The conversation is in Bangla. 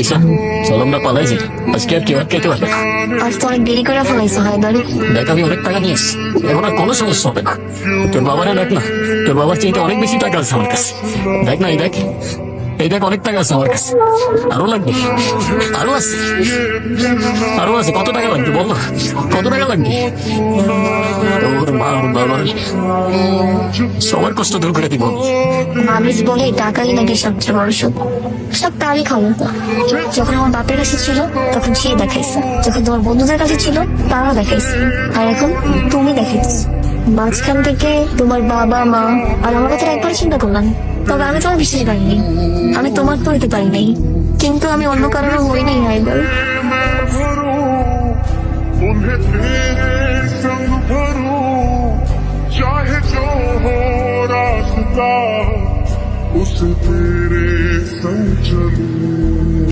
ঈশা, চল আমরা পালাই যাই। আজকে আর কেউ আটকাইতে পারবে না। আজ তো অনেক দেরি করে ফেলাইছো হায়দার। দেখ, আমি অনেক টাকা নিয়ে এসছি, এখন আর কোনো সমস্যা হবে না। তোর বাবারে দেখ না, তোর বাবার চাইতে অনেক বেশি টাকা আছে আমার কাছে। দেখ না, এই দেখ অনেক টাকা আছে আমার কাছে। আরো লাগবে? আরো আছে, আরো আছে। কত টাকা লাগবে বল না, কত টাকা লাগবে? তোর মা বাবার সবার কষ্ট দূর করে দিব। মানুষ বলে টাকাই নাকি সবচেয়ে বড় সুখ। সব তারই ক্ষমতা। যখন আমার বাপের কাছে ছিল তখন সে দেখাইছে, যখন তোমার বন্ধুদের কাছে ছিল তারাও দেখাইছে, আর এখন তুমি দেখাইছো। মাঝখান থেকে তোমার বাবা মা আর আমার কথা একবার চিন্তা করলাম, তবে আমি তোমার বিশ্বাস পাইনি। আমি তোমার তো হইতে পারি নাই, কিন্তু আমি অন্য কারণে হই নাই হায়দার। उन्हें तेरे संग भरो, चाहे जो हो रास्ता उस तेरे संग चलूं।